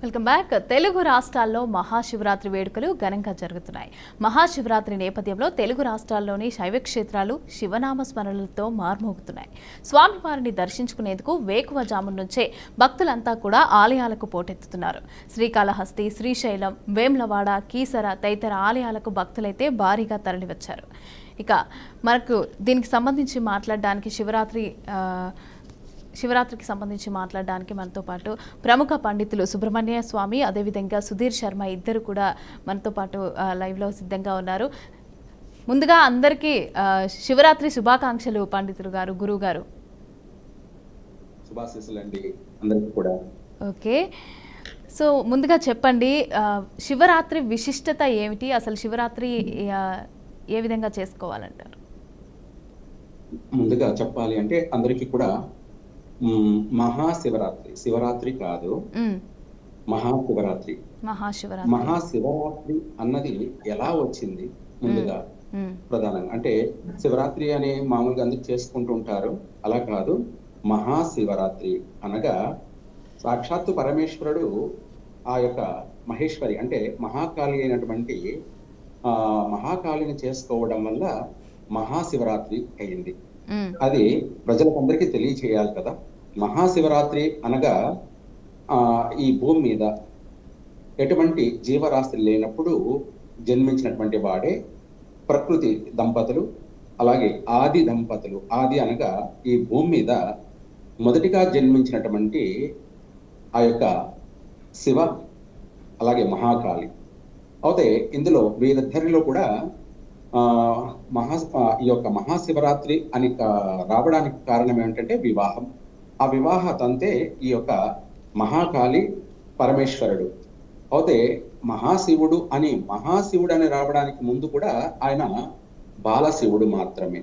Welcome back. Telugu రాష్ట్రాల్లో మహాశివరాత్రి వేడుకలు ఘనంగా జరుగుతున్నాయి. మహాశివరాత్రి నేపథ్యంలో తెలుగు రాష్ట్రాల్లోని శైవ క్షేత్రాలు శివనామ స్మరణలతో మార్మోగుతున్నాయి. స్వామివారిని దర్శించుకునేందుకు వేకువజామున నుంచే భక్తులంతా కూడా ఆలయాలకు పోటెత్తుతున్నారు. శ్రీకాళహస్తి, శ్రీశైలం, వేములవాడ, కీసర తదితర ఆలయాలకు భక్తులైతే భారీగా తరలివచ్చారు. ఇక మనకు దీనికి సంబంధించి మాట్లాడడానికి శివరాత్రికి సంబంధించి మాట్లాడడానికి మనతో పాటు ప్రముఖ పండితులు సుబ్రహ్మణ్య స్వామి, అదేవిధంగా సుధీర్ శర్మ ఇద్దరు కూడా మనతో పాటు లైవ్లో సిద్ధంగా ఉన్నారు. ముందుగా అందరికీ శివరాత్రి శుభాకాంక్షలు పండితులు గారు, గురువు గారు. ఓకే, సో ముందుగా చెప్పండి, శివరాత్రి విశిష్టత ఏమిటి? అసలు శివరాత్రి ఏ విధంగా చేసుకోవాలంటారు? ముందుగా చెప్పాలి అంటే అందరికీ కూడా మహాశివరాత్రి, శివరాత్రి కాదు, మహాశివరాత్రి. మహాశివరాత్రి అన్నది ఎలా వచ్చింది? ముందుగా ప్రధానంగా అంటే శివరాత్రి అని మామూలుగా అందరూ చేసుకుంటూ ఉంటారు, అలా కాదు. మహాశివరాత్రి అనగా సాక్షాత్తు పరమేశ్వరుడు ఆ యొక్క మహేశ్వరి అంటే మహాకాళి అయినటువంటి మహాకాళిని చేసుకోవడం వల్ల మహాశివరాత్రి అయింది. అది ప్రజలకందరికీ తెలియచేయాలి కదా. మహాశివరాత్రి అనగా ఈ భూమి మీద ఎటువంటి జీవరాశి లేనప్పుడు జన్మించినటువంటి వాడే ప్రకృతి దంపతులు, అలాగే ఆది దంపతులు. ఆది అనగా ఈ భూమి మీద మొదటిగా జన్మించినటువంటి ఆ యొక్క శివ, అలాగే మహాకాళి. అయితే ఇందులో వీరిద్దరిలో కూడా ఈ యొక్క మహాశివరాత్రి అని రావడానికి కారణం ఏమిటంటే వివాహం. ఆ వివాహ తంతే ఈ యొక్క మహాకాళి పరమేశ్వరుడు. అయితే మహాశివుడు అని రావడానికి ముందు కూడా ఆయన బాలశివుడు మాత్రమే,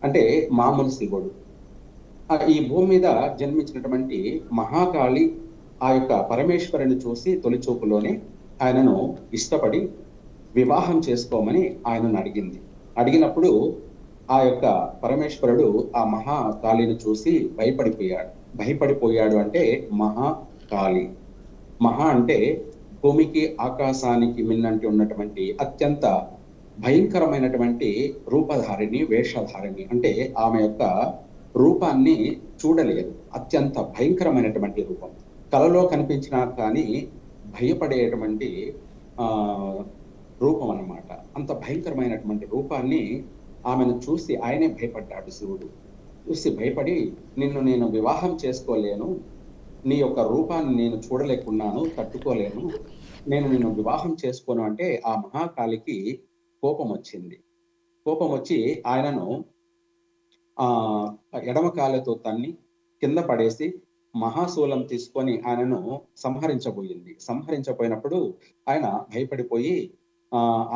అంటే మామూలు శివుడు. ఈ భూమి మీద జన్మించినటువంటి మహాకాళి ఆ యొక్క పరమేశ్వరుని చూసి తొలిచూపులోనే ఆయనను ఇష్టపడి వివాహం చేసుకోమని ఆయనను అడిగినప్పుడు ఆ యొక్క పరమేశ్వరుడు ఆ మహాకాళిని చూసి భయపడిపోయాడు. అంటే మహాకాళి, మహా అంటే భూమికి ఆకాశానికి మిన్నంటి ఉన్నటువంటి అత్యంత భయంకరమైనటువంటి రూపధారిణి, వేషధారిణి. అంటే ఆమె యొక్క రూపాన్ని చూడలేదు, అత్యంత భయంకరమైనటువంటి రూపం. కలలో కనిపించినా కానీ భయపడేటువంటి రూపం అన్నమాట. అంత భయంకరమైనటువంటి రూపాన్ని ఆమెను చూసి ఆయనే భయపడ్డాడు. శివుడు చూసి భయపడి, నేను వివాహం చేసుకోలేను, నీ యొక్క రూపాన్ని నేను చూడలేకున్నాను, తట్టుకోలేను, నేను వివాహం చేసుకోను అంటే ఆ మహాకాళికి కోపం వచ్చి ఆయనను ఎడమ కాళ్ళతో తన్ని కింద పడేసి మహాశూలం తీసుకొని ఆయనను సంహరించబోయినప్పుడు ఆయన భయపడిపోయి,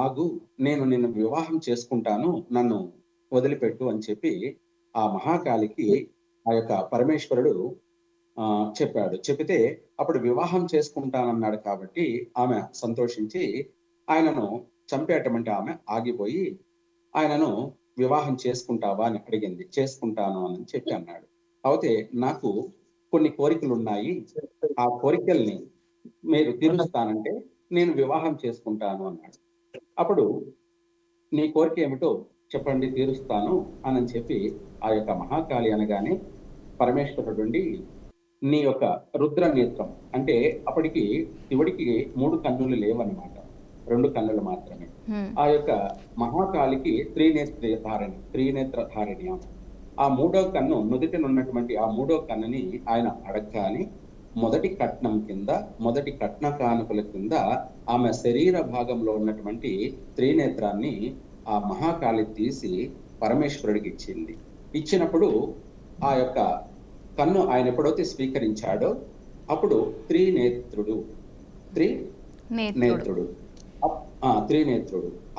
ఆగు, నేను వివాహం చేసుకుంటాను, నన్ను వదిలిపెట్టు అని చెప్పి ఆ మహాకాళికి ఆ యొక్క పరమేశ్వరుడు చెప్పితే అప్పుడు వివాహం చేసుకుంటానన్నాడు. కాబట్టి ఆమె సంతోషించి ఆయనను చంపేటువంటి ఆమె ఆగిపోయి ఆయనను వివాహం చేసుకుంటావా అని అడిగింది. చేసుకుంటాను అని చెప్పి అన్నాడు. అయితే నాకు కొన్ని కోరికలు ఉన్నాయి, ఆ కోరికల్ని మీరు తీరుస్తానంటే నేను వివాహం చేసుకుంటాను అన్నాడు. అప్పుడు నీ కోరిక ఏమిటో చెప్పండి, తీరుస్తాను అని చెప్పి ఆ యొక్క మహాకాళి అనగానే పరమేశ్వరుడు నీ యొక్క రుద్ర నేత్రం, అంటే అప్పటికి శివుడికి 3 కన్నులు లేవన్నమాట, 2 కన్నులు మాత్రమే. ఆ యొక్క మహాకాళికి త్రినేత్రధారిణి. ఆ 3వ కన్ను నుదిటినున్నటువంటి ఆ 3వ కన్నుని ఆయన అడగగానే మొదటి కట్న కానుకల కింద ఆమె శరీర భాగంలో ఉన్నటువంటి త్రినేత్రాన్ని ఆ మహాకాళి తీసి పరమేశ్వరుడికి ఇచ్చినప్పుడు ఆ యొక్క కన్ను ఆయన ఎప్పుడైతే స్వీకరించాడో అప్పుడు త్రినేత్రుడు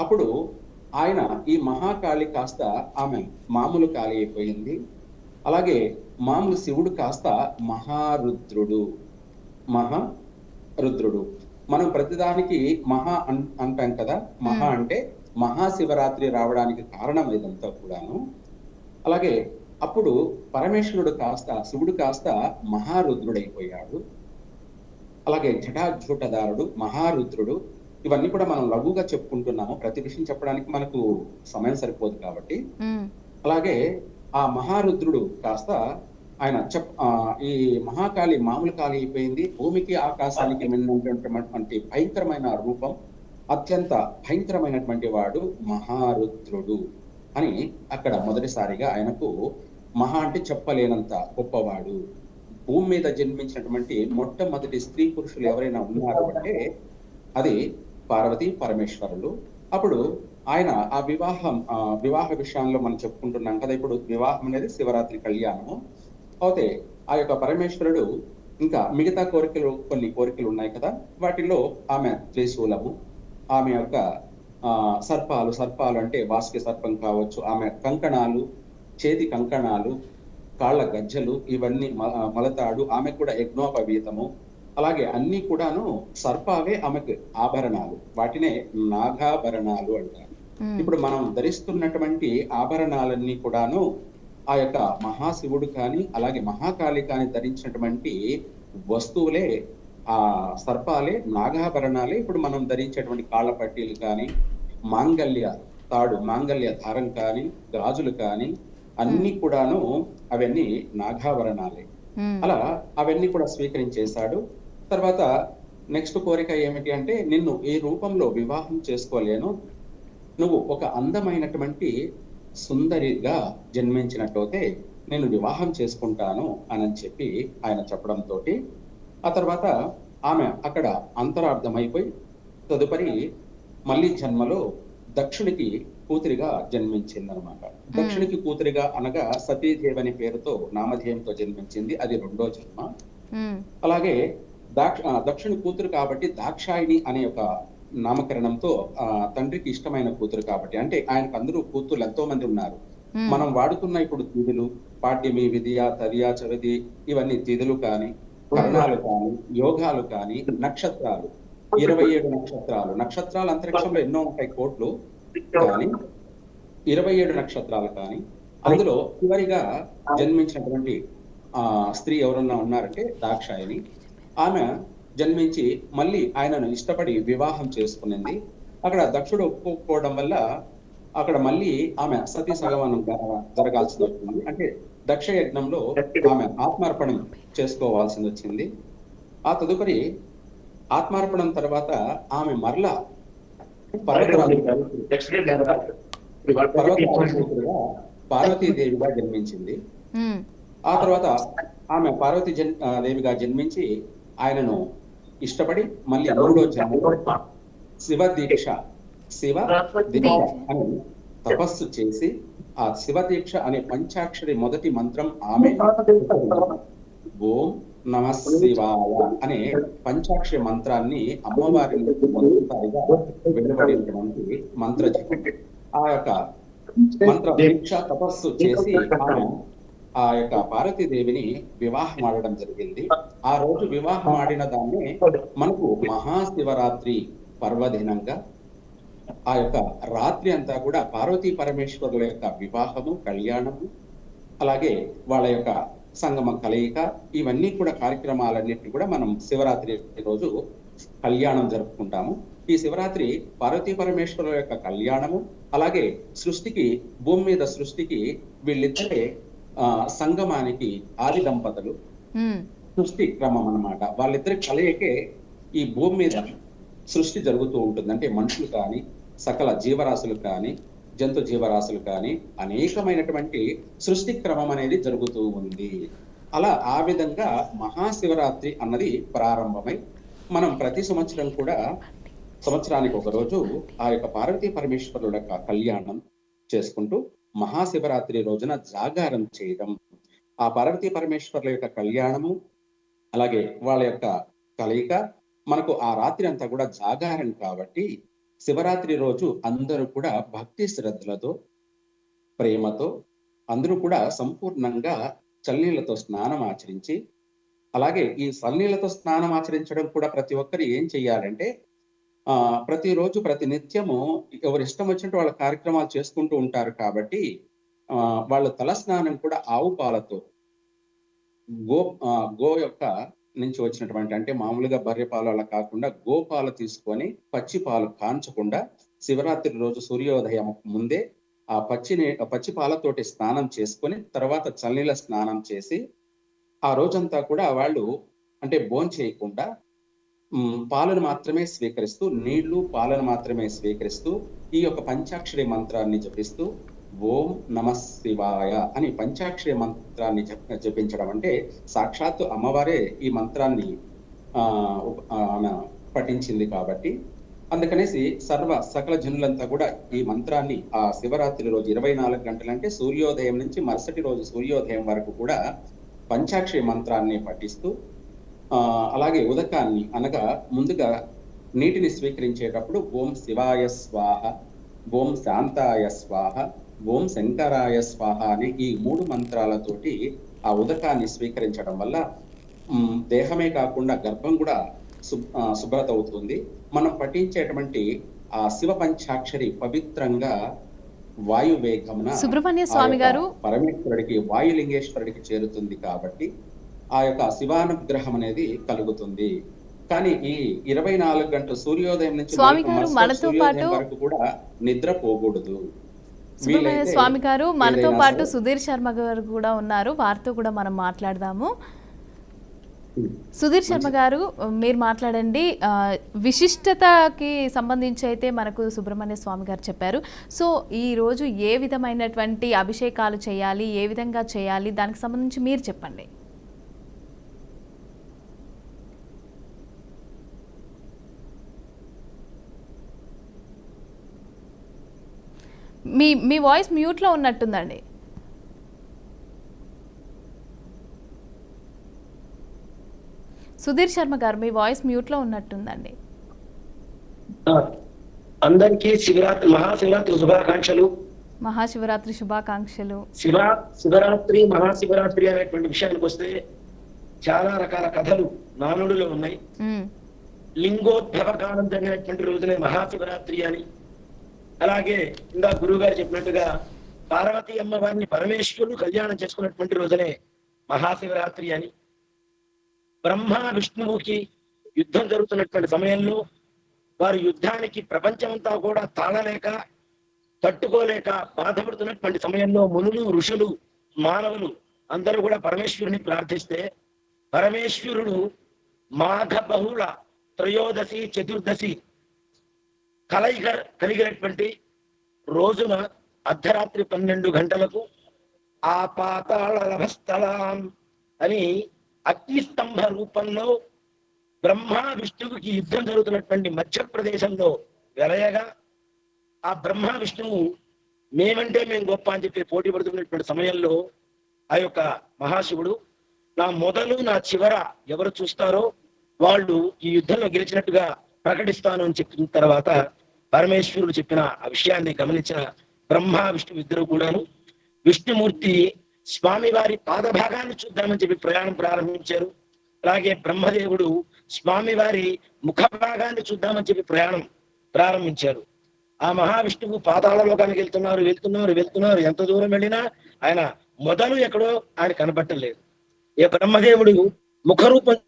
అప్పుడు ఆయన ఈ మహాకాళి కాస్త ఆమె మామూలు కాళి అయిపోయింది. అలాగే మామూలు శివుడు కాస్త మహారుద్రుడు. మనం ప్రతిదానికి మహా అంటాం కదా. మహా అంటే మహాశివరాత్రి రావడానికి కారణం ఇదంతా కూడాను. అలాగే అప్పుడు పరమేశ్వరుడు కాస్త, శివుడు కాస్త మహారుద్రుడైపోయాడు. అలాగే జటాజూటదారుడు, మహారుద్రుడు, ఇవన్నీ కూడా మనం లఘువుగా చెప్పుకుంటున్నాము. ప్రతి విషయం చెప్పడానికి మనకు సమయం సరిపోదు కాబట్టి. హ్మ్. అలాగే ఆ మహారుద్రుడు కాస్త ఆయన ఈ మహాకాళి మామూలు కాళి అయిపోయింది. భూమికి ఆకాశానికి మిన్నటువంటి భయంకరమైన రూపం, అత్యంత భయంకరమైనటువంటి వాడు మహారుద్రుడు అని అక్కడ మొదటిసారిగా ఆయనకు మహా అంటే చెప్పలేనంత గొప్పవాడు. భూమి మీద జన్మించినటువంటి మొట్టమొదటి స్త్రీ పురుషులు ఎవరైనా ఉన్నారు అంటే అది పార్వతీ పరమేశ్వరులు. అప్పుడు ఆయన ఆ వివాహ విషయంలో మనం చెప్పుకుంటున్నాం కదా. ఇప్పుడు వివాహం అనేది శివరాత్రి కళ్యాణము. అయితే ఆ యొక్క పరమేశ్వరుడు ఇంకా మిగతా కొన్ని కోరికలు ఉన్నాయి కదా. వాటిల్లో ఆమె త్రిశూలము, ఆమె యొక్క సర్పాలు అంటే వాసుకి సర్పం కావచ్చు, ఆమె కంకణాలు, చేతి కంకణాలు, కాళ్ళ గజ్జలు, ఇవన్నీ మలతాడు, ఆమె కూడా యజ్ఞోపవీతము, అలాగే అన్ని కూడాను సర్పావే ఆమెకు ఆభరణాలు. వాటినే నాగాభరణాలు అంటారు. హ్మ్. ఇప్పుడు మనం ధరిస్తున్నటువంటి ఆభరణాలన్నీ కూడాను ఆ యొక్క మహాశివుడు కానీ అలాగే మహాకాళి కానీ ధరించినటువంటి వస్తువులే, ఆ సర్పాలే, నాగాభరణాలే. ఇప్పుడు మనం ధరించేటువంటి కాళ్ళ పట్టీలు కానీ, మాంగల్య ధారం కానీ, గాజులు కానీ అన్ని కూడాను అవన్నీ నాగాభరణాలే. హ్మ్. అలా అవన్నీ కూడా స్వీకరించేశాడు. తర్వాత నెక్స్ట్ కోరిక ఏమిటి అంటే, నిన్ను ఈ రూపంలో వివాహం చేసుకోలేను, నువ్వు ఒక అందమైనటువంటి సుందరిగా జన్మించినట్లయితే నేను వివాహం చేసుకుంటాను అని చెప్పి ఆయన చెప్పడంతో ఆ తర్వాత ఆమె అక్కడ అంతరార్థమైపోయి తదుపరి మళ్ళీ జన్మలో దక్షునికి కూతురిగా జన్మించిందనమాట. దక్షునికి కూతురిగా అనగా సతీదేవి అనే పేరుతో నామధేయంతో జన్మించింది. అది రెండో జన్మ. హ్మ్. అలాగే దక్షుని కూతురు కాబట్టి దాక్షాయిని అనే ఒక నామకరణంతో తండ్రికి ఇష్టమైన కూతురు కాబట్టి, అంటే ఆయనకు అందరూ కూతుర్లు ఎంతో మంది ఉన్నారు. హ్మ్. మనం వాడుతున్న ఇప్పుడు తిథులు, పాడ్యమి, విధియ, తదియ, చవితి, ఇవన్నీ తిథులు కానీ, కరణాలు కానీ, యోగాలు కానీ, నక్షత్రాలు, 27 నక్షత్రాలు. నక్షత్రాలు అంతరిక్షంలో ఎన్నో ఉంటాయి, కోట్లు. కానీ 27 నక్షత్రాలు కానీ, అందులో చివరిగా జన్మించినటువంటి స్త్రీ ఎవరన్నా ఉన్నారంటే దాక్షాయిని. ఆమె జన్మించి మళ్ళీ ఆయనను ఇష్టపడి వివాహం చేసుకునింది. అక్కడ దక్షుడు ఒప్పుకోకపోవడం వల్ల అక్కడ మళ్ళీ ఆమె సతీ సగమనం జరగాల్సి వచ్చింది. అంటే దక్ష యజ్ఞంలో ఆమె ఆత్మార్పణం చేసుకోవాల్సి వచ్చింది. ఆ తదుపరి ఆత్మార్పణం తర్వాత ఆమె మరలా పర్వతరాజుగా పార్వతీదేవిగా జన్మించింది. హ్మ్. ఆ తర్వాత ఆమె దేవిగా జన్మించి ఆయనను ఇష్టపడి మళ్ళీ మూడో జన్మలో శివ దీక్ష అని తపస్సు చేసి ఆ శివ దీక్ష అనే పంచాక్షరి మొదటి మంత్రం ఆమె ఓం నమ శివాయ అనే పంచాక్షరి మంత్రాన్ని అమ్మవారి మొదటిసారిగా వెలువడినటువంటి మంత్ర జపం. ఆ యొక్క మంత్ర దీక్ష తపస్సు చేసి ఆమె ఆ యొక్క పార్వతీదేవిని వివాహం ఆడడం జరిగింది. ఆ రోజు వివాహం ఆడిన దాన్ని మనకు మహాశివరాత్రి పర్వదినంగా ఆ యొక్క రాత్రి అంతా కూడా పార్వతీ పరమేశ్వరుల యొక్క వివాహము, కళ్యాణము, అలాగే వాళ్ళ యొక్క సంగమ కలయిక, ఇవన్నీ కూడా కార్యక్రమాలన్నింటినీ కూడా మనం శివరాత్రి రోజు కళ్యాణం జరుపుకుంటాము. ఈ శివరాత్రి పార్వతీ పరమేశ్వరుల యొక్క కళ్యాణము, అలాగే భూమి మీద సృష్టికి వీళ్ళిద్దరే సంగమానికి ఆది దంపతులు. సృష్టి క్రమం అన్నమాట. వాళ్ళిద్దరి కలయికే ఈ భూమి మీద సృష్టి జరుగుతూ ఉంటుంది. అంటే మనుషులు కానీ, సకల జీవరాశులు కానీ, జంతు జీవరాశులు కానీ, అనేకమైనటువంటి సృష్టి క్రమం అనేది జరుగుతూ ఉంది. అలా ఆ విధంగా మహాశివరాత్రి అన్నది ప్రారంభమై మనం ప్రతి సంవత్సరం కూడా సంవత్సరానికి ఒక రోజు ఆ యొక్క పార్వతీ పరమేశ్వరుల యొక్క కళ్యాణం చేసుకుంటూ మహాశివరాత్రి రోజున జాగారం చేయడం, ఆ పార్వతీ పరమేశ్వరుల యొక్క కళ్యాణము, అలాగే వాళ్ళ యొక్క కలయిక మనకు ఆ రాత్రి అంతా కూడా జాగారం కాబట్టి శివరాత్రి రోజు అందరూ కూడా భక్తి శ్రద్ధలతో, ప్రేమతో అందరూ కూడా సంపూర్ణంగా చల్లనీళ్లతో స్నానం ఆచరించి, అలాగే ఈ చల్లనీళ్లతో స్నానం ఆచరించడం కూడా ప్రతి ఒక్కరు ఏం చెయ్యాలంటే ప్రతిరోజు ప్రతి నిత్యము ఎవరి ఇష్టం వచ్చినట్టు వాళ్ళ కార్యక్రమాలు చేసుకుంటూ ఉంటారు కాబట్టి వాళ్ళ తల స్నానం కూడా ఆవు పాలతో, గో యొక్క నుంచి వచ్చినటువంటి, అంటే మామూలుగా బర్రె పాలు అలా కాకుండా గోపాలు తీసుకొని పచ్చి పాలు కాంచకుండా శివరాత్రి రోజు సూర్యోదయం ముందే ఆ పచ్చి పాలతోటి స్నానం చేసుకొని తర్వాత చన్నీళ్ళ స్నానం చేసి ఆ రోజంతా కూడా వాళ్ళు అంటే భోంచేయకుండా పాలను మాత్రమే స్వీకరిస్తూ, నీళ్లు పాలను మాత్రమే స్వీకరిస్తూ ఈ యొక్క పంచాక్షరి మంత్రాన్ని జపిస్తూ ఓం నమః శివాయ అని పంచాక్షరి మంత్రాన్ని జపించడం అంటే సాక్షాత్తు అమ్మవారే ఈ మంత్రాన్ని పఠించింది కాబట్టి అందుకనేసి సకల జనులంతా కూడా ఈ మంత్రాన్ని ఆ శివరాత్రి రోజు 24 గంటలంటే సూర్యోదయం నుంచి మరుసటి రోజు సూర్యోదయం వరకు కూడా పంచాక్షరి మంత్రాన్ని పఠిస్తూ అలాగే ఉదకాన్ని అనగా ముందుగా నీటిని స్వీకరించేటప్పుడు ఓం శివాయ స్వాహ, ఓం శాంతాయ స్వాహ, ఓం శంకరాయ స్వాహ అనే ఈ 3 మంత్రాలతోటి ఆ ఉదకాన్ని స్వీకరించడం వల్ల దేహమే కాకుండా గర్భం కూడా శుభ్రత అవుతుంది. మనం పఠించేటువంటి ఆ శివ పంచాక్షరి పవిత్రంగా వాయువేగమున సుబ్రహ్మణ్య స్వామి గారు పరమేశ్వరుడికి వాయులింగేశ్వరుడికి చేరుతుంది కాబట్టి ఆ యొక్క శివానుగ్రహం అనేది కలుగుతుంది. కానీ ఈ 24 గంటల సూర్యోదయం నుంచి స్వామి గారు మనతో పాటు వరకు కూడా నిద్ర పోకూడదు. సుబ్రహ్మణ్య స్వామి గారు మనతో పాటు సుధీర్ శర్మ గారు కూడా ఉన్నారు, వారితో కూడా మనం మాట్లాడదాము. సుధీర్ శర్మ గారు మీరు మాట్లాడండి. విశిష్టతకి సంబంధించి అయితే మనకు సుబ్రహ్మణ్య స్వామి గారు చెప్పారు. సో ఈ రోజు ఏ విధమైనటువంటి అభిషేకాలు చేయాలి, ఏ విధంగా చేయాలి, దానికి సంబంధించి మీరు చెప్పండి. మీ వాయిస్ మ్యూట్లో ఉన్నట్టుందండి. సుధీర్ శర్మ గారు మీ వాయిస్ మ్యూట్లో ఉన్నట్టుందండి. అందరికీ మహాశివరాత్రి శుభాకాంక్షలు. మహాశివరాత్రి శుభాకాంక్షలు. శివరాత్రి మహాశివరాత్రి అనేటువంటి విషయానికి వస్తే చాలా రకాల కథలు నానుడిలో ఉన్నాయి. లింగోద్భవ కాలం జరిగినటువంటి రోజునే మహాశివరాత్రి అని, అలాగే ఇందా గురువు గారు చెప్పినట్టుగా పార్వతీ అమ్మవారిని పరమేశ్వరుడు కళ్యాణం చేసుకున్నటువంటి రోజునే మహాశివరాత్రి అని, బ్రహ్మ విష్ణువుకి యుద్ధం జరుగుతున్నటువంటి సమయంలో వారి యుద్ధానికి ప్రపంచమంతా కూడా తాళలేక తట్టుకోలేక బాధపడుతున్నటువంటి సమయంలో మునులు, ఋషులు, మానవులు అందరూ కూడా పరమేశ్వరుని ప్రార్థిస్తే పరమేశ్వరుడు మాఘ బహుళ త్రయోదశి చతుర్దశి కలిగినటువంటి రోజున అర్ధరాత్రి 12 గంటలకు ఆ పాతాళ లభస్థలం అని అగ్నిస్తంభ రూపంలో బ్రహ్మ విష్ణువుకి యుద్ధం జరుగుతున్నటువంటి మధ్యప్రదేశంలో వెలయగా ఆ బ్రహ్మ విష్ణువు మేమంటే మేము గొప్ప అని చెప్పి పోటీ పడుతున్నటువంటి సమయంలో ఆ యొక్క మహాశివుడు నా మొదలు నా చివర ఎవరు చూస్తారో వాళ్ళు ఈ యుద్ధంలో గెలిచినట్టుగా ప్రకటిస్తాను అని చెప్పిన తర్వాత పరమేశ్వరుడు చెప్పిన ఆ విషయాన్ని గమనించిన బ్రహ్మ విష్ణువు ఇద్దరు కూడాను విష్ణుమూర్తి స్వామి వారి పాదభాగాన్ని చూద్దామని చెప్పి ప్రయాణం ప్రారంభించారు. అలాగే బ్రహ్మదేవుడు స్వామి వారి ముఖ భాగాన్ని చూద్దామని చెప్పి ప్రయాణం ప్రారంభించారు. ఆ మహావిష్ణువు పాతాళ లోకానికి వెళ్తున్నారు. ఎంత దూరం వెళ్ళినా ఆయన మొదలు ఎక్కడో ఆయన కనబట్టలేదు. ఈ బ్రహ్మదేవుడు ముఖరూపం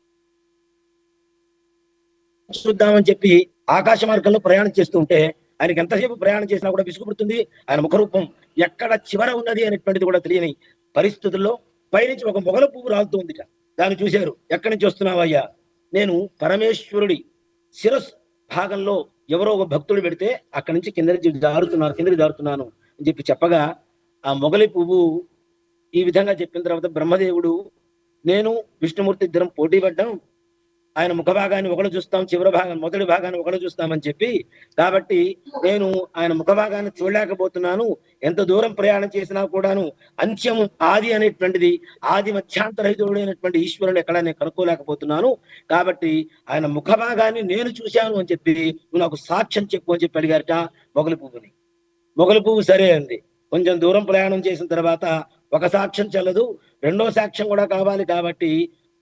చూద్దామని చెప్పి ఆకాశ మార్గంలో ప్రయాణం చేస్తుంటే ఆయనకి ఎంతసేపు ప్రయాణం చేసినా కూడా విసుగుపుడుతుంది. ఆయన ముఖరూపం ఎక్కడ చివర ఉన్నది అనేటువంటిది కూడా తెలియని పరిస్థితుల్లో పైనుంచి ఒక మొగల పువ్వు రాలుతుంది. దాన్ని చూశారు. ఎక్కడి నుంచి వస్తున్నావయ్యా? నేను పరమేశ్వరుడి శిరస్ భాగంలో ఎవరో ఒక భక్తుడు పెడితే అక్కడి నుంచి కిందకి జారుతున్నాను అని చెప్పి చెప్పగా ఆ మొగలి పువ్వు ఈ విధంగా చెప్పిన తర్వాత బ్రహ్మదేవుడు నేను విష్ణుమూర్తి ఇద్దరం పోటీ పడ్డాం. ఆయన ముఖ భాగాన్ని ఒకడు చూస్తాం, మొదటి భాగాన్ని ఒకడు చూస్తామని చెప్పి, కాబట్టి నేను ఆయన ముఖ భాగాన్ని చూడలేకపోతున్నాను. ఎంత దూరం ప్రయాణం చేసినా కూడాను అంత్యము ఆది అనేటువంటిది ఆది మధ్యాంతరహితుడైనటువంటి ఈశ్వరుని ఎక్కడ నేను కనుక్కోలేకపోతున్నాను. కాబట్టి ఆయన ముఖ భాగాన్ని నేను చూశాను అని చెప్పి నువ్వు నాకు సాక్ష్యం చెప్పు అని చెప్పి అడిగారట మొగలి పువ్వుని. మొగలి పువ్వు సరే అంది. కొంచెం దూరం ప్రయాణం చేసిన తర్వాత ఒక సాక్ష్యం చెల్లదు, రెండో సాక్ష్యం కూడా కావాలి. కాబట్టి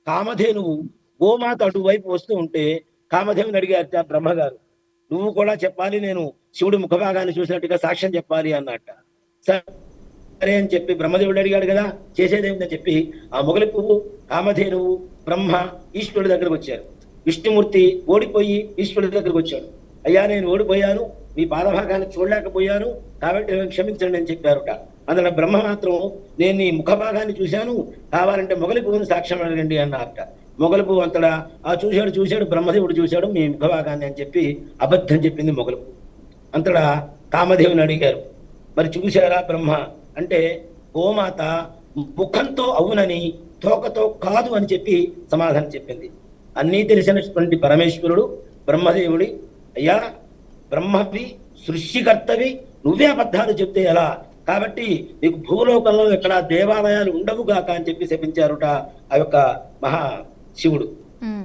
కామధేనువు గోమాత అటువైపు వస్తూ ఉంటే కామధేవుని అడిగారట బ్రహ్మగారు, నువ్వు కూడా చెప్పాలి, నేను శివుడి ముఖభాగాన్ని చూసినట్టుగా సాక్ష్యం చెప్పాలి అన్నట్ట. సరే అని చెప్పి బ్రహ్మదేవుడు అడిగాడు కదా, చేసేదేమిటని చెప్పి ఆ మొగలి పువ్వు, కామధేనువు, బ్రహ్మ ఈశ్వరుడి దగ్గరకు వచ్చారు. విష్ణుమూర్తి ఓడిపోయి ఈశ్వరుడి దగ్గరకు వచ్చాడు. అయ్యా నేను ఓడిపోయాను, మీ పాదభాగాన్ని చూడలేకపోయాను, కాబట్టి నన్ను క్షమించండి అని చెప్పారుట. అందులో బ్రహ్మ మాత్రం నేను నీ ముఖ భాగాన్ని చూశాను, కావాలంటే మొగలి పువ్వుని సాక్ష్యం అడగండి అన్నారట. మొగలి పువ్వు అంతడా చూశాడు బ్రహ్మదేవుడు చూశాడు మీ ముఖ భాగాన్ని అని చెప్పి అబద్ధం చెప్పింది మొగలి పువ్వు. అంతడా కామదేవుని అడిగారు, మరి చూశారా బ్రహ్మ అంటే, గోమాత ముఖంతో అవునని తోకతో కాదు అని చెప్పి సమాధానం చెప్పింది. అన్నీ తెలిసినటువంటి పరమేశ్వరుడు బ్రహ్మదేవుడి, అయ్యా బ్రహ్మవి సృష్టికర్తవి, నువ్వే అబద్ధాలు చెప్తే ఎలా, కాబట్టి నీకు భూలోకంలో ఎక్కడ దేవాలయాలు ఉండవు గాక అని చెప్పి శపించారుట ఆ యొక్క మహా శివుడు.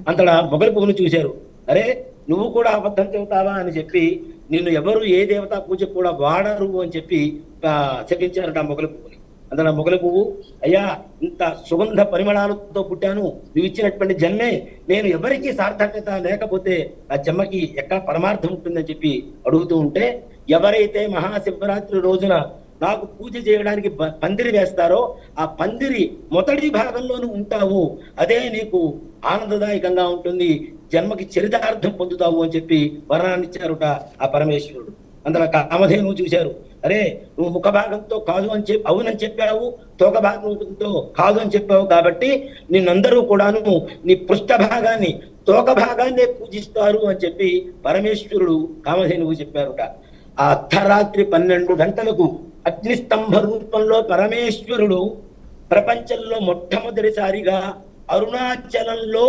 అంతటా మొగలి పువ్వును చూశారు, అరే నువ్వు కూడా అబద్ధం చెబుతావా అని చెప్పి నిన్ను ఎవరు ఏ దేవతా పూజ కూడా వాడరు అని చెప్పి శపించారట మొగలి పువ్వుని. అందులో మొగలి పువ్వు, అయ్యా ఇంత సుగంధ పరిమళాలతో పుట్టాను, నువ్వు ఇచ్చినటువంటి జన్మే నేను ఎవరికి సార్థకత లేకపోతే ఆ జన్మకి ఎక్కడ పరమార్థం ఉంటుందని చెప్పి అడుగుతూ ఉంటే, ఎవరైతే మహాశివరాత్రి రోజున నాకు పూజ చేయడానికి పందిరి వేస్తారో ఆ పందిరి మొదటి భాగంలోనూ ఉంటావు, అదే నీకు ఆనందదాయకంగా ఉంటుంది, జన్మకి చరితార్థం పొందుతావు అని చెప్పి వరాన్ని ఇచ్చారుట ఆ పరమేశ్వరుడు. అందులో కామధేనువు చూశారు, అరే నువ్వు ముఖ భాగంతో కాదు అని చెప్పి అవునని చెప్పావు, తోక భాగంతో కాదు అని చెప్పావు, కాబట్టి నిన్నందరూ కూడాను నీ పృష్ఠ భాగాన్ని తోక భాగాన్నే పూజిస్తారు అని చెప్పి పరమేశ్వరుడు కామధేనువు చెప్పారుట. ఆ అర్ధరాత్రి 12 గంటలకు అగ్నిస్తంభ రూపంలో పరమేశ్వరుడు ప్రపంచంలో మొట్టమొదటిసారిగా అరుణాచలంలో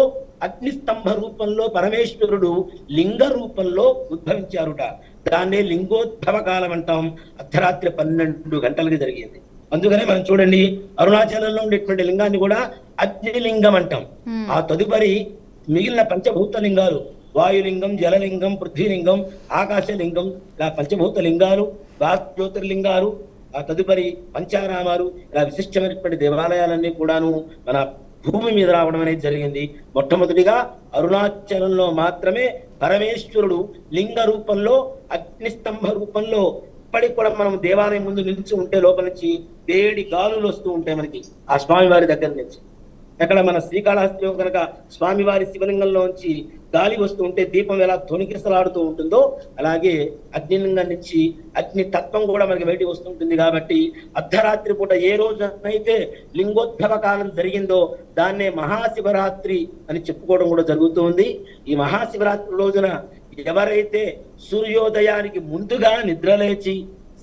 అగ్నిస్తంభ రూపంలో పరమేశ్వరుడు లింగ రూపంలో ఉద్భవించారుట. దాన్నే లింగోద్భవ కాలం అంటాం. అర్ధరాత్రి 12 గంటలకి జరిగింది. అందుకనే మనం చూడండి, అరుణాచలంలో ఉండేటువంటి లింగాన్ని కూడా అగ్నిలింగం అంటాం. ఆ తదుపరి మిగిలిన పంచభూత లింగాలు, వాయులింగం, జలలింగం, పృథ్వీలింగం, ఆకాశలింగం, ఇలా పంచభూత లింగాలు, జ్యోతిర్లింగాలు, ఆ తదుపరి పంచారామాలు, ఇలా విశిష్టమైనటువంటి దేవాలయాలన్నీ కూడాను మన భూమి మీద రావడం అనేది జరిగింది. మొట్టమొదటిగా అరుణాచలంలో మాత్రమే పరమేశ్వరుడు లింగ రూపంలో, అగ్నిస్తంభ రూపంలో, ఇప్పటికి కూడా మనం దేవాలయం ముందు నిలిచి ఉంటే లోపల నుంచి వేడి గాలులు వస్తూ ఉంటాయి మనకి ఆ స్వామివారి దగ్గర నుంచి. ఎక్కడ మన శ్రీకాళహస్తిలో కనుక స్వామివారి శివలింగంలోంచి గాలి వస్తూ ఉంటే దీపం ఎలా తొణికిసలాడుతూ ఉంటుందో, అలాగే అగ్నిలింగం నుంచి అగ్ని తత్వం కూడా మనకి బయటికి వస్తుంటుంది. కాబట్టి అర్ధరాత్రి పూట ఏ రోజునైతే లింగోద్భవ కాలం జరిగిందో దాన్నే మహాశివరాత్రి అని చెప్పుకోవడం కూడా జరుగుతూ ఉంది. ఈ మహాశివరాత్రి రోజున ఎవరైతే సూర్యోదయానికి ముందుగా నిద్రలేచి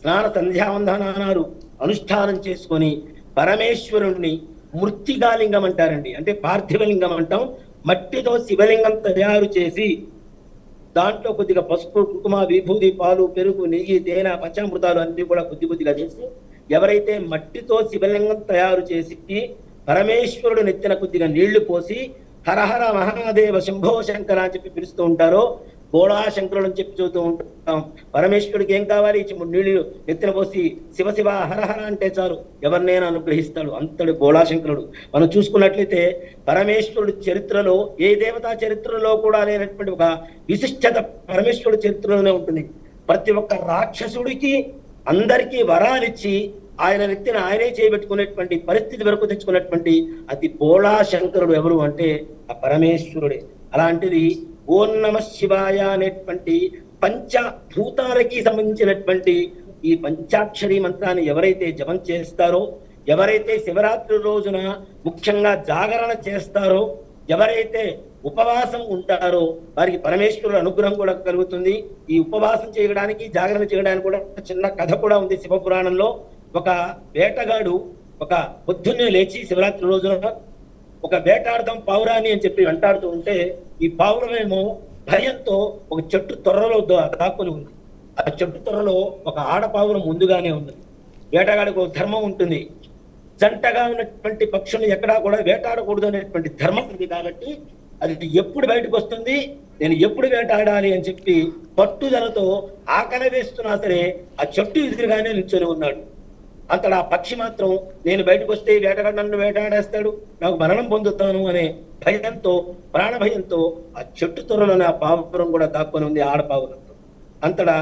స్నాన సంధ్యావందనాలు అనుష్ఠానం చేసుకొని పరమేశ్వరుణ్ణి మృత్తికాలింగం అంటారండి, అంటే పార్థివలింగం అంటాం. మట్టితో శివలింగం తయారు చేసి దాంట్లో కొద్దిగా పసుపు, కుంకుమ, విభూది, పాలు, పెరుగు, నెయ్యి, తేనె, పంచామృతాలు అన్ని కూడా కొద్దిగా చేసి ఎవరైతే మట్టితో శివలింగం తయారు చేసి పరమేశ్వరుడు నెత్తిన కొద్దిగా నీళ్లు పోసి హరహర మహాదేవ శంభో శంకర అని చెప్పి పిలుస్తూ ఉంటారో, బోళా శంకరుడు అని చెప్పి చూస్తూ ఉంటాం. పరమేశ్వరుడికి ఏం కావాలి, నీళ్లు నెత్తిన పోసి శివ శివ హరహర అంటే చాలు ఎవరినైనా అనుగ్రహిస్తాడు, అంతటి బోళా శంకరుడు. మనం చూసుకున్నట్లయితే పరమేశ్వరుడు చరిత్రలో ఏ దేవతా చరిత్రలో కూడా లేనటువంటి ఒక విశిష్టత పరమేశ్వరుడు చరిత్రలోనే ఉంటుంది. ప్రతి ఒక్క రాక్షసుడికి అందరికీ వరాలిచ్చి ఆయన నెత్తిన ఆయనే చేయబెట్టుకునేటువంటి పరిస్థితి వరకు తెచ్చుకున్నటువంటి అతి బోళా శంకరుడు ఎవరు అంటే ఆ పరమేశ్వరుడే. అలాంటిది ఓం నమః శివాయ అనేటువంటి పంచభూతాలకి సంబంధించినటువంటి ఈ పంచాక్షరి మంత్రాన్ని ఎవరైతే జపం చేస్తారో, ఎవరైతే శివరాత్రి రోజున ముఖ్యంగా జాగరణ చేస్తారో, ఎవరైతే ఉపవాసం ఉంటారో వారికి పరమేశ్వరుడు అనుగ్రహం కూడా కలుగుతుంది. ఈ ఉపవాసం చేయడానికి, జాగరణ చేయడానికి కూడా చిన్న కథ కూడా ఉంది శివపురాణంలో. ఒక వేటగాడు ఒక పొద్దున్నే లేచి శివరాత్రి రోజున ఒక వేటాడదాం పావురాని అని చెప్పి వెంటాడుతూ ఉంటే ఈ పావురమేమో భయంతో ఒక చెట్టు తొర్రలో దాక్కుని ఉంది. ఆ చెట్టు తొర్రలో ఒక ఆడపావురం ముందుగానే ఉంది. వేటగాడికి ఒక ధర్మం ఉంటుంది, జంటగా ఉన్నటువంటి పక్షులు ఎక్కడా కూడా వేటాడకూడదు అనేటువంటి ధర్మం ఉంది. కాబట్టి అది ఎప్పుడు బయటకు వస్తుంది, నేను ఎప్పుడు వేటాడాలి అని చెప్పి పట్టుదలతో ఆకలి వేస్తున్నా సరే ఆ చెట్టు ఎదురుగానే నిల్చొని ఉన్నాడు. అంతటా ఆ పక్షి మాత్రం నేను బయటకు వస్తే వేటగాడు నన్ను వేటాడేస్తాడు, నాకు మరణం పొందుతాను అనే భయంతో, ప్రాణ భయంతో ఆ చెట్టు తొర్రలోనే ఆ పావురం కూడా దాక్కొని ఉంది ఆడపావురంతో. అంతటా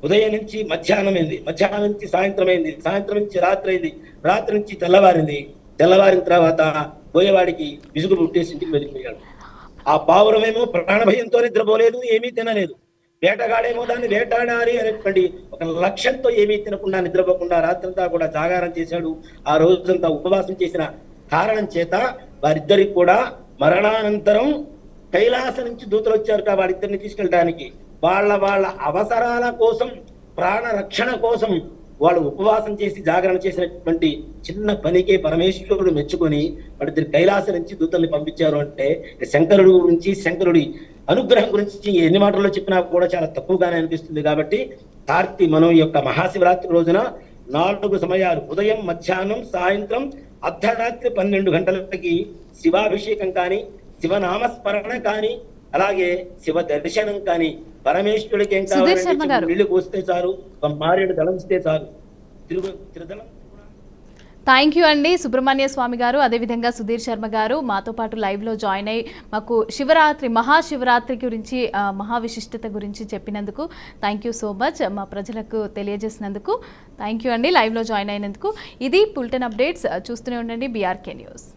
ఉదయం నుంచి మధ్యాహ్నం అయింది, మధ్యాహ్నం నుంచి సాయంత్రం అయింది, సాయంత్రం నుంచి రాత్రి అయింది, రాత్రి నుంచి తెల్లవారింది, తెల్లవారిన తర్వాత పోయేవాడికి విసుగు పుట్టేసి ఇంటికి వెళ్ళిపోయాడు. ఆ పావురమేమో ప్రాణభయంతో నిద్రపోలేదు, ఏమీ తినలేదు. వేటగాడేమో దాన్ని వేటాడాలి అనేటువంటి ఒక లక్ష్యంతో ఏమీ తినకుండా నిద్రపోకుండా రాత్రంతా కూడా జాగారం చేశాడు. ఆ రోజంతా ఉపవాసం చేసిన కారణం చేత వారిద్దరికి కూడా మరణానంతరం కైలాసం నుంచి దూతలు వచ్చారు వారిద్దరిని తీసుకెళ్ళడానికి. వాళ్ళ అవసరాల కోసం, ప్రాణ రక్షణ కోసం వాళ్ళు ఉపవాసం చేసి జాగరణ చేసినటువంటి చిన్న పనికే పరమేశ్వరుడు మెచ్చుకొని వాడిద్దరు కైలాసం నుంచి దూతల్ని పంపించారు. అంటే శంకరుడు గురించి, శంకరుడి అనుగ్రహం గురించి ఎన్ని మాటల్లో చెప్పినా కూడా చాలా తక్కువగానే అనిపిస్తుంది. కాబట్టి మనం ఈ యొక్క మహాశివరాత్రి రోజున 4 సమయాలు, ఉదయం, మధ్యాహ్నం, సాయంత్రం, అర్ధరాత్రి 12 గంటలకి శివాభిషేకం కానీ, శివనామస్మరణ కానీ, అలాగే శివ దర్శనం కానీ, పరమేశ్వరుడికి ఏం కావాలంటే నీళ్లు పోస్తే చాలు, ఒక మారేడు దళం ఇస్తే చాలు, త్రిదళం. థ్యాంక్ యూ అండి సుబ్రహ్మణ్య స్వామి గారు, అదేవిధంగా సుధీర్ శర్మ గారు మాతో పాటు లైవ్లో జాయిన్ అయ్యి మాకు శివరాత్రి, మహాశివరాత్రి గురించి, మహావిశిష్టత గురించి చెప్పినందుకు థ్యాంక్ యూ సో మచ్. మా ప్రజలకు తెలియజేసినందుకు థ్యాంక్ యూ అండి, లైవ్లో జాయిన్ అయినందుకు. ఇది బులెటిన్ అప్డేట్స్. చూస్తూనే ఉండండి BRK న్యూస్.